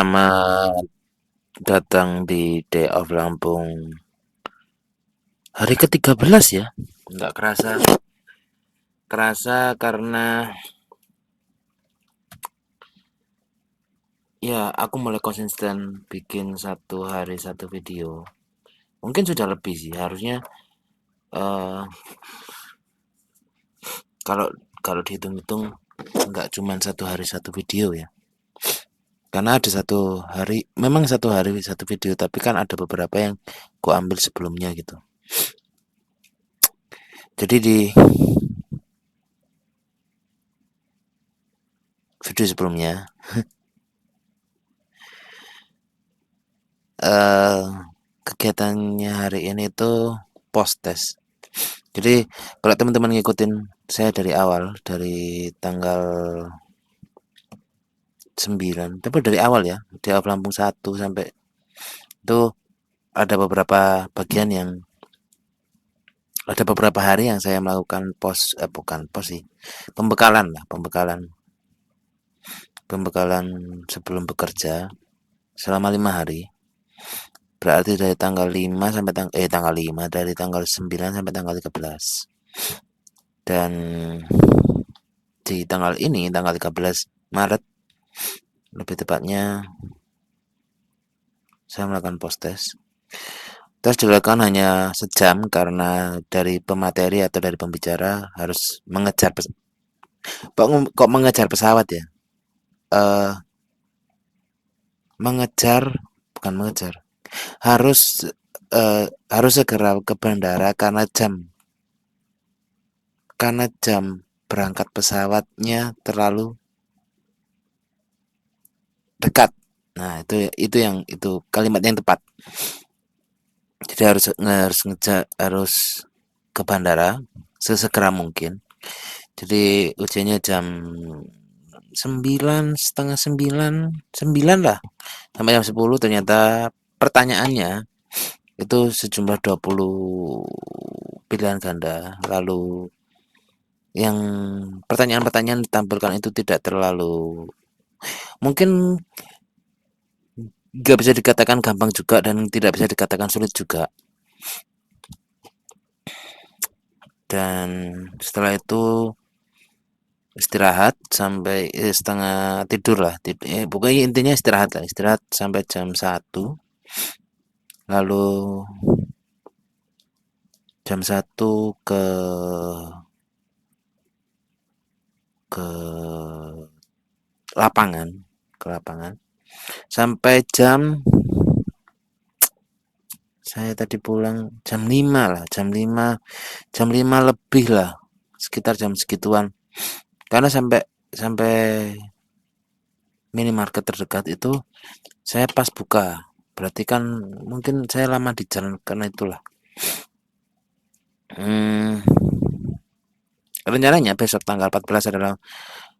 Selamat datang di Day of Lampung hari ke-13 ya. Nggak kerasa karena ya aku mulai konsisten bikin satu hari satu video. Mungkin sudah lebih sih, harusnya eh, kalau kalau dihitung-hitung nggak cuma satu hari satu video ya. Karena ada satu hari, memang satu hari satu video, tapi kan ada beberapa yang ku ambil sebelumnya gitu. Jadi di video sebelumnya eh kegiatannya hari ini tuh post test. Jadi kalau teman-teman ngikutin saya dari awal, dari tanggal 9, tapi dari awal ya, di awal Lampung 1 sampai itu ada ada beberapa hari yang saya melakukan bukan pos sih, pembekalan lah, pembekalan sebelum bekerja selama 5 hari. Berarti dari tanggal 5 sampai tanggal 5 dari tanggal 9 sampai tanggal 13. Dan di tanggal ini, tanggal 13 Maret, lebih tepatnya saya melakukan post test. Tes dilakukan hanya sejam karena dari pemateri atau dari pembicara harus mengejar kok mengejar pesawat ya? Eh mengejar bukan mengejar. Harus segera ke bandara karena jam berangkat pesawatnya terlalu dekat. Nah, itu kalimat yang tepat. Jadi harus ke bandara sesegera mungkin. Jadi ujiannya jam 9, setengah 9, 9 lah. Sampai jam 10 ternyata pertanyaannya itu sejumlah 20 pilihan ganda. Lalu yang pertanyaan-pertanyaan ditampilkan itu tidak terlalu, mungkin nggak bisa dikatakan gampang juga dan tidak bisa dikatakan sulit juga. Dan setelah itu istirahat sampai setengah tidur lah. Pokoknya intinya istirahat lah, istirahat sampai jam 1. Lalu jam 1 ke lapangan, ke lapangan sampai saya tadi pulang jam 5 lah, jam 5 lebih lah, sekitar jam segituan. Karena sampai sampai minimarket terdekat itu saya pas buka. Berarti kan mungkin saya lama di jalan karena itulah. Hmm, rencananya besok tanggal 14 adalah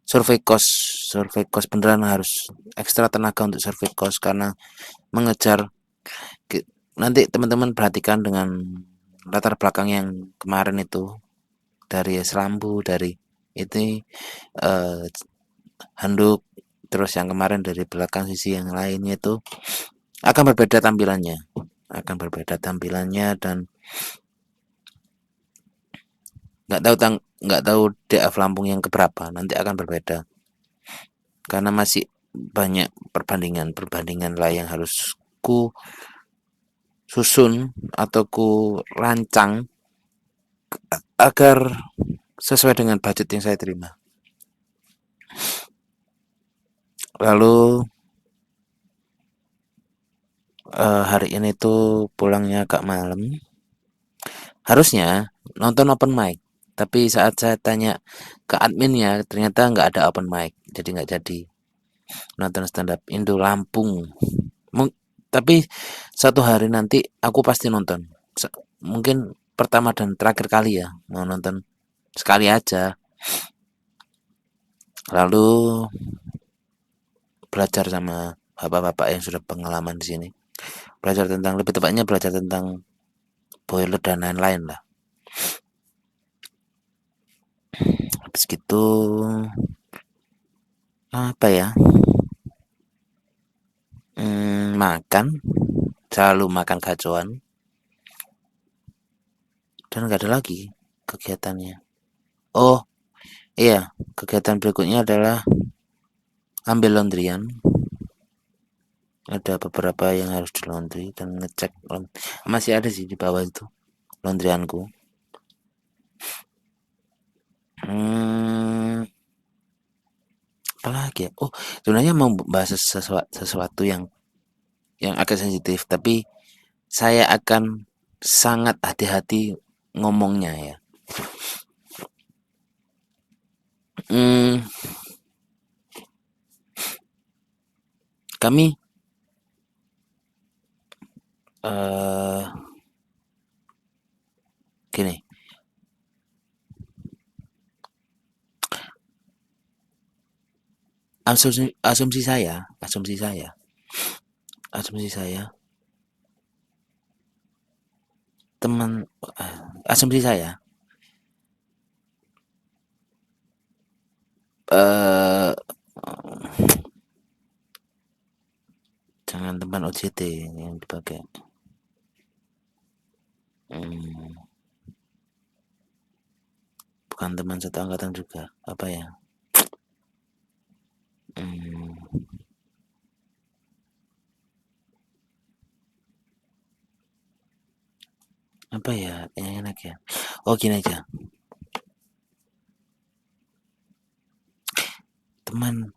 survei cost. Survei cost beneran harus ekstra tenaga untuk survei cost karena mengejar. Nanti teman-teman perhatikan dengan latar belakang yang kemarin itu, dari selambu, dari itu eh, handuk, terus yang kemarin dari belakang sisi yang lainnya itu akan berbeda tampilannya, dan nggak tahu DF Lampung yang keberapa nanti akan berbeda karena masih banyak perbandingan lah yang harus ku susun atau ku rancang agar sesuai dengan budget yang saya terima. Lalu hari ini tuh pulangnya agak malam. Harusnya nonton open mic, tapi saat saya tanya ke adminnya ternyata nggak ada open mic, jadi nggak jadi nonton stand up Indo Lampung. Tapi satu hari nanti aku pasti nonton. Mungkin pertama dan terakhir kali ya mau nonton, sekali aja. Lalu belajar sama bapak-bapak yang sudah pengalaman di sini. Lebih tepatnya belajar tentang boiler dan lain-lain lah. Habis gitu apa ya? makan, selalu makan gacoan, dan nggak ada lagi kegiatannya. Oh iya, kegiatan berikutnya adalah ambil laundryan. Ada beberapa yang harus di laundry dan ngecek. Masih ada sih di bawah itu laundryanku. Hmm, apa lagi ya? Oh, sebenarnya mau bahas sesuatu yang agak sensitif, tapi saya akan sangat hati-hati ngomongnya ya. Hmm, kami eh gini, asumsi saya, teman, asumsi saya, eh jangan teman OJT yang dipakai. Hmm, bukan teman satu angkatan juga. Apa ya? Hmm, apa ya yang enak ya? Oh gini aja, teman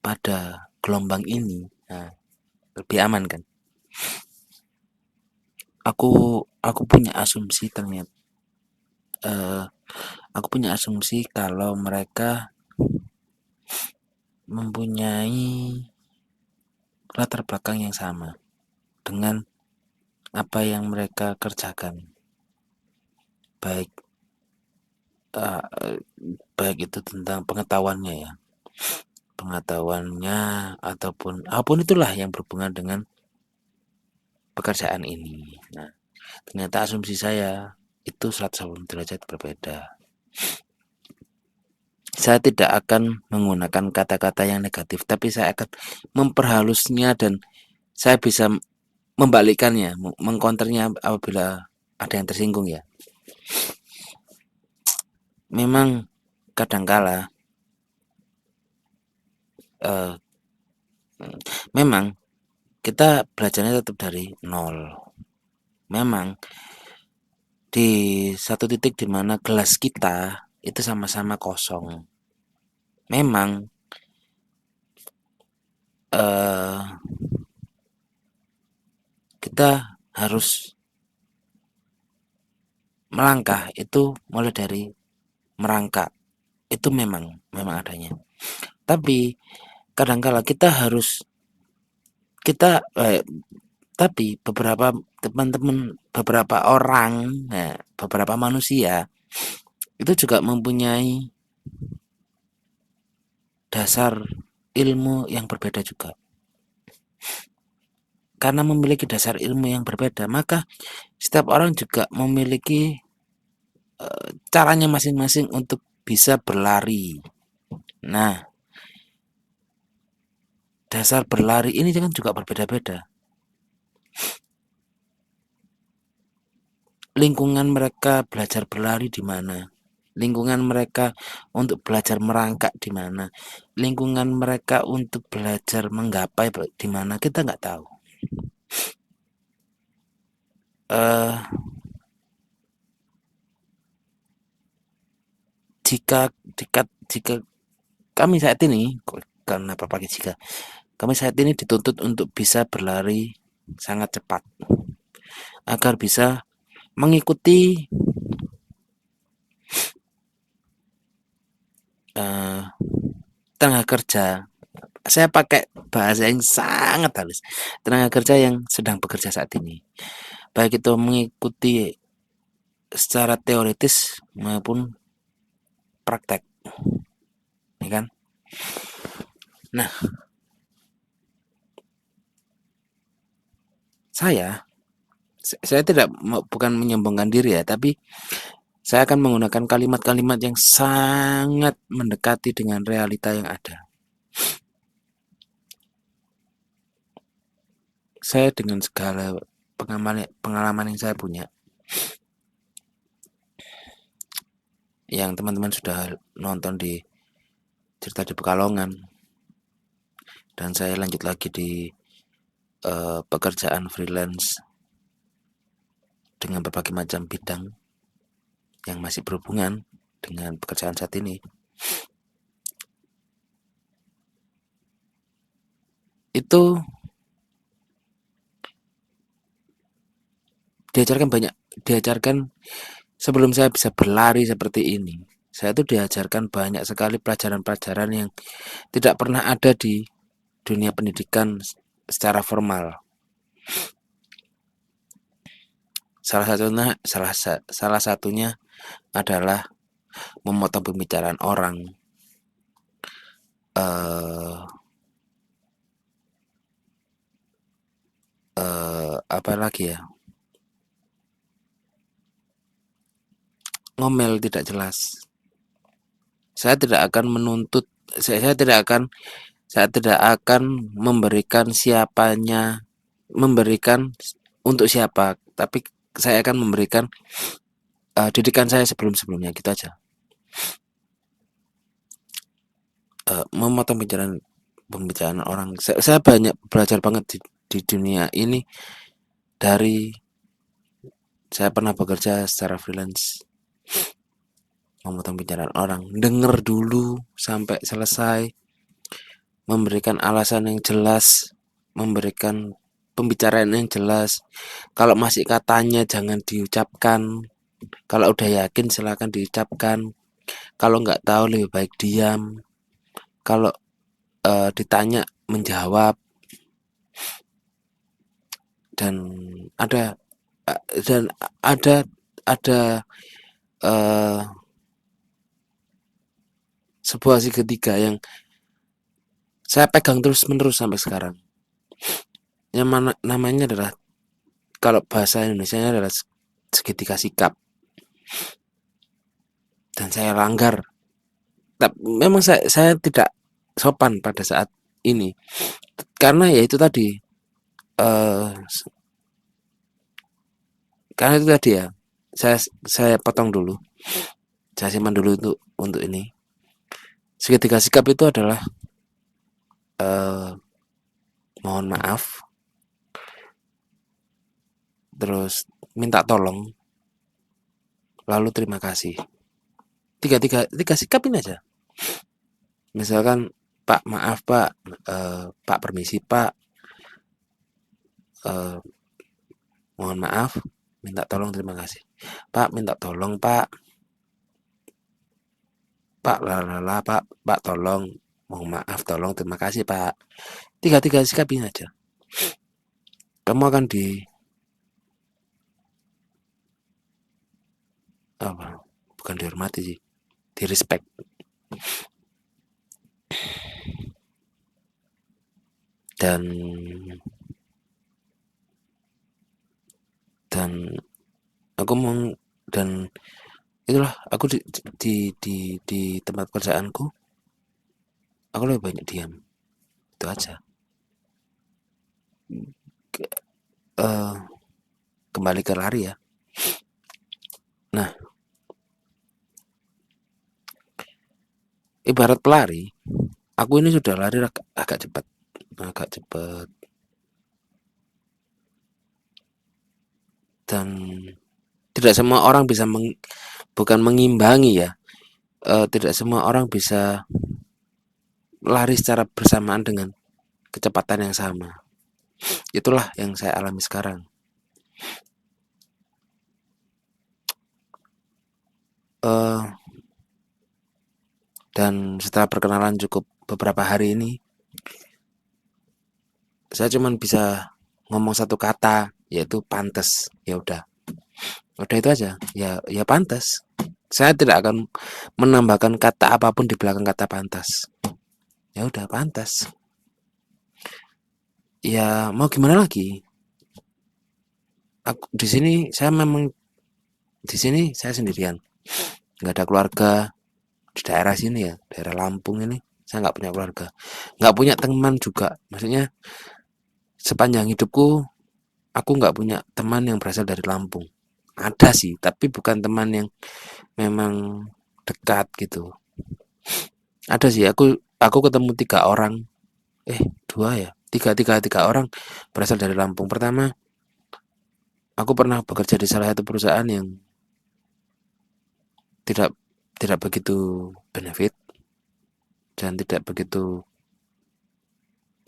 pada gelombang ini, nah, lebih aman kan? Aku aku punya asumsi ternyata, eh, aku punya asumsi kalau mereka mempunyai latar belakang yang sama dengan apa yang mereka kerjakan, baik eh, baik itu tentang pengetahuannya ya, pengetahuannya ataupun apapun itulah yang berhubungan dengan pekerjaan ini. Nah, ternyata asumsi saya itu 180 derajat berbeda. Saya tidak akan menggunakan kata-kata yang negatif, tapi saya akan memperhalusnya dan saya bisa membalikannya, mengkonternya apabila ada yang tersinggung ya. Memang kadangkala eh, memang kita belajarnya tetap dari nol. Memang di satu titik di mana gelas kita itu sama-sama kosong. Memang eh, kita harus melangkah itu mulai dari merangkak. Itu memang adanya. Tapi kadangkala kita harus kita tapi beberapa teman-teman, beberapa orang, beberapa manusia itu juga mempunyai dasar ilmu yang berbeda juga. Karena memiliki dasar ilmu yang berbeda, maka setiap orang juga memiliki caranya masing-masing untuk bisa berlari. Nah, dasar berlari ini kan juga berbeda-beda. Lingkungan mereka belajar berlari di mana? Lingkungan mereka untuk belajar merangkak di mana? Lingkungan mereka untuk belajar menggapai di mana? Kita nggak tahu. Eh, jika kami saat ini, karena apa pakai jika, kami saat ini dituntut untuk bisa berlari sangat cepat agar bisa mengikuti eh, tenaga kerja. Saya pakai bahasa yang sangat halus. Tenaga kerja yang sedang bekerja saat ini, baik itu mengikuti secara teoritis maupun praktek, ya kan? Nah, saya saya tidak bukan menyombongkan diri ya, tapi saya akan menggunakan kalimat-kalimat yang sangat mendekati dengan realita yang ada. saya dengan segala pengalaman yang saya punya, yang teman-teman sudah nonton di cerita di Pekalongan, dan saya lanjut lagi di pekerjaan freelance dengan berbagai macam bidang yang masih berhubungan dengan pekerjaan saat ini. Itu diajarkan sebelum saya bisa berlari seperti ini. Saya tuh diajarkan banyak sekali pelajaran-pelajaran yang tidak pernah ada di dunia pendidikan secara formal. Salah satunya adalah memotong pembicaraan orang. Apa lagi ya? Ngomel tidak jelas. Saya tidak akan menuntut, saya tidak akan memberikan untuk siapa, tapi saya akan memberikan didikan saya sebelumnya, gitu aja. Memotong pembicaraan orang. Saya banyak belajar banget di dunia ini dari saya pernah bekerja secara freelance. Memotong pembicaraan orang, denger dulu sampai selesai, memberikan alasan yang jelas, memberikan pembicaraan yang jelas. Kalau masih katanya jangan diucapkan. Kalau udah yakin silakan diucapkan. Kalau nggak tahu lebih baik diam. Kalau ditanya menjawab. Dan ada sebuah segitiga yang saya pegang terus menerus sampai sekarang. Yang mana namanya adalah, kalau bahasa Indonesianya adalah segitiga sikap. Dan saya langgar. Memang saya tidak sopan pada saat ini, karena ya itu tadi, ya. Saya potong dulu, saya simpan dulu untuk ini. Segitiga sikap itu adalah mohon maaf, terus minta tolong, lalu terima kasih. Tiga sikap ini aja. Misalkan, Pak, maaf Pak, Pak permisi Pak, mohon maaf, minta tolong, terima kasih. Pak, minta tolong Pak, Pak lalala Pak tolong, mohon maaf, tolong, terima kasih Pak. Tiga sikap ini aja. Kamu akan bukan dihormati sih, di respect. Dan aku dan itulah, aku di tempat pekerjaanku, aku lebih banyak diam, itu aja. Kembali ke lari ya. Nah, ibarat pelari, aku ini sudah lari agak cepat, dan tidak semua orang bisa bukan mengimbangi ya, tidak semua orang bisa lari secara bersamaan dengan kecepatan yang sama. Itulah yang saya alami sekarang. Dan setelah perkenalan cukup beberapa hari ini, saya cuma bisa ngomong satu kata, yaitu pantes. Ya udah itu aja. Ya pantas. Saya tidak akan menambahkan kata apapun di belakang kata pantas. Ya udah, pantas. Ya mau gimana lagi? Aku di sini saya sendirian, nggak ada keluarga. Di daerah sini ya, daerah Lampung ini, saya nggak punya keluarga, nggak punya teman juga. Maksudnya sepanjang hidupku aku nggak punya teman yang berasal dari Lampung. Ada sih, tapi bukan teman yang memang dekat gitu. Ada sih, aku ketemu 3 orang, dua ya, tiga orang berasal dari Lampung. Pertama, aku pernah bekerja di salah satu perusahaan yang tidak tidak begitu benefit dan tidak begitu,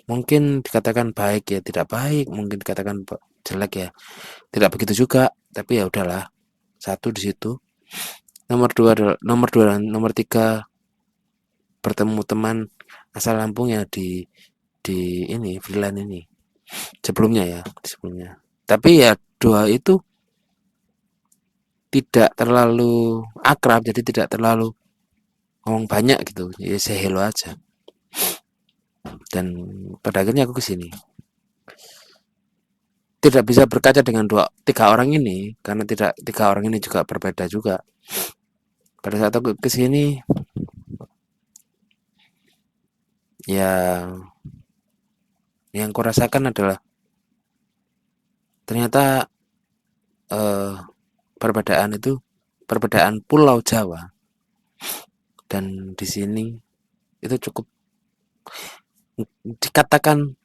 mungkin dikatakan baik ya tidak baik, mungkin dikatakan jelek ya tidak begitu juga. Tapi ya udahlah, satu di situ. Nomor tiga, bertemu teman asal Lampung ya di ini freelance ini sebelumnya ya, sebelumnya. Tapi ya dua itu tidak terlalu akrab, jadi tidak terlalu ngomong banyak gitu, ya say hello aja. Dan pada akhirnya aku kesini, tidak bisa berkaca dengan tiga orang ini karena tidak, tiga orang ini juga berbeda juga. Pada saat aku kesini, ya yang kurasakan adalah ternyata eh, perbedaan Pulau Jawa dan di sini itu cukup, dikatakan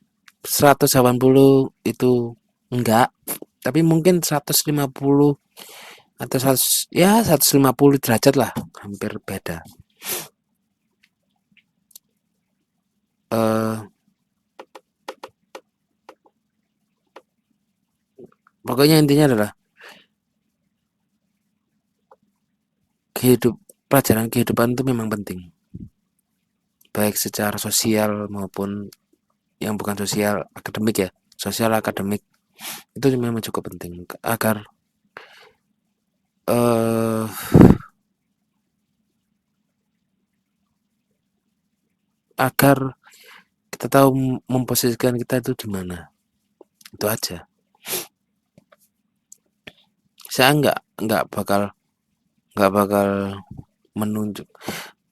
180 itu enggak, tapi mungkin 150 atau 100, ya 150 derajat lah, hampir beda. eh Pokoknya intinya adalah pelajaran kehidupan itu memang penting, baik secara sosial maupun yang bukan sosial, akademik ya, sosial akademik itu memang cukup penting agar eh agar kita tahu memposisikan kita itu di mana. Itu aja. Saya nggak bakal menunjuk,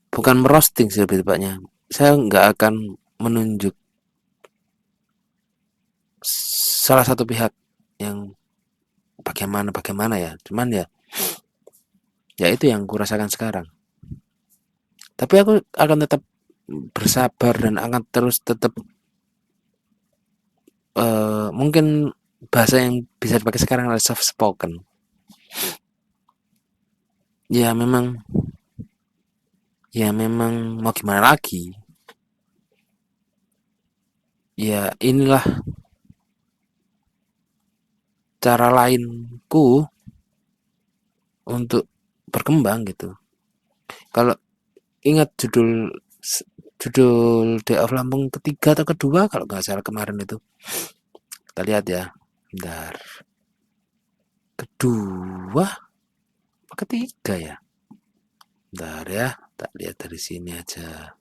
bukan merosting sih lebih tepatnya. Saya nggak akan menunjuk salah satu pihak yang bagaimana ya. Cuman ya itu yang kurasakan sekarang. Tapi aku akan tetap bersabar dan akan terus tetap, mungkin bahasa yang bisa dipakai sekarang adalah soft spoken. Ya memang mau gimana lagi. Ya inilah cara lainku untuk berkembang gitu. Kalau ingat judul Day of Lampung ketiga atau kedua kalau nggak salah kemarin itu, kita lihat ya, bentar, kedua apa ketiga ya, bentar ya, tak lihat dari sini aja.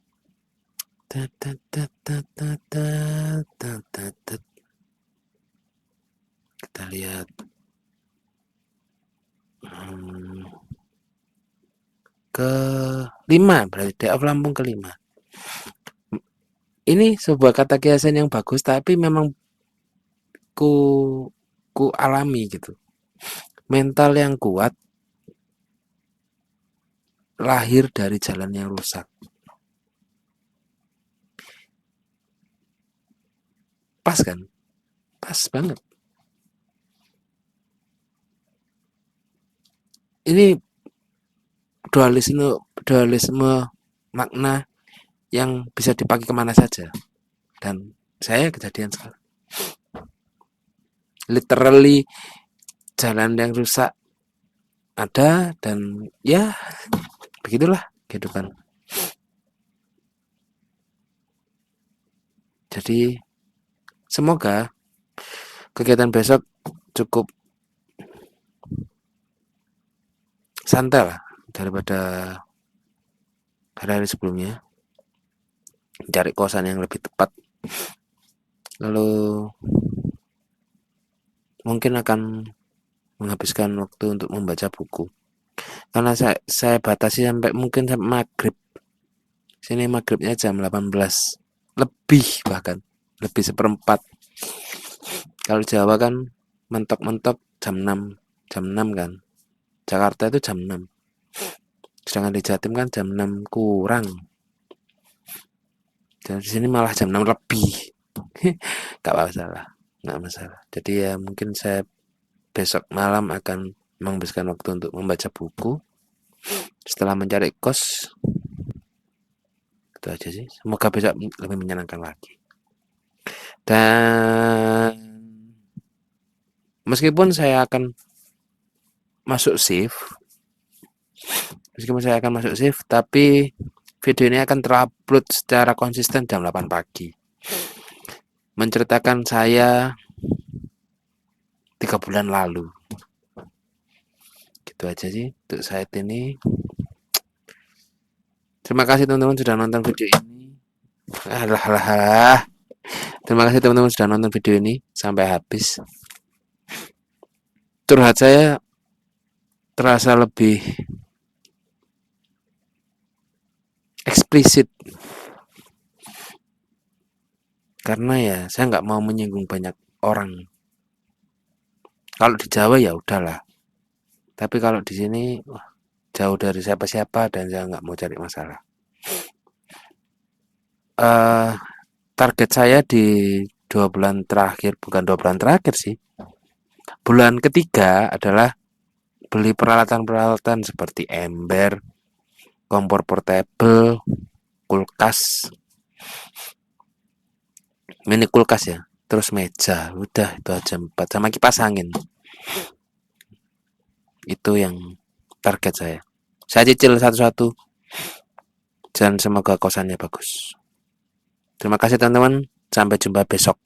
Ini kita lihat, kelima, berarti Day of Lampung kelima. Ini sebuah kata kiasan yang bagus, tapi memang ku ku alami gitu. Mental yang kuat lahir dari jalan yang rusak. Pas kan? Pas banget. Ini dualisme makna yang bisa dipakai kemana saja. Dan saya kejadian sekarang. Literally jalan yang rusak ada, dan ya begitulah kehidupan. Jadi semoga kegiatan besok cukup santai lah daripada hari-hari sebelumnya. Cari kosan yang lebih tepat. Lalu mungkin akan menghabiskan waktu untuk membaca buku. karena saya batasi sampai mungkin sampai maghrib. Sini maghribnya jam 18 lebih, bahkan lebih seperempat. Kalau Jawa kan mentok-mentok jam 6 kan. Jakarta itu jam 6. Sedangkan di Jatim kan jam 6 kurang. Dan di sini malah jam 6 lebih. Gak masalah. Gak masalah. Jadi ya mungkin saya besok malam akan menghabiskan waktu untuk membaca buku setelah mencari kos. Itu aja sih. Semoga besok lebih menyenangkan lagi. Dan meskipun saya akan masuk shift, tapi video ini akan terupload secara konsisten jam 8 pagi. Menceritakan saya 3 bulan lalu. Gitu aja sih untuk saat ini. Terima kasih teman-teman sudah nonton video ini. Alah. Terima kasih teman-teman sudah nonton video ini sampai habis. Curhat saya terasa lebih eksplisit karena ya saya nggak mau menyinggung banyak orang. Kalau di Jawa ya udahlah, tapi kalau di sini jauh dari siapa-siapa dan saya nggak mau cari masalah. Target saya di 2 bulan terakhir, bukan 2 bulan terakhir sih, bulan ketiga adalah beli peralatan-peralatan seperti ember, kompor portable, kulkas, mini kulkas ya, terus meja, udah itu aja 4, sama kipas angin. Itu yang target saya. Saya cicil satu-satu dan semoga kosannya bagus. Terima kasih teman-teman, sampai jumpa besok.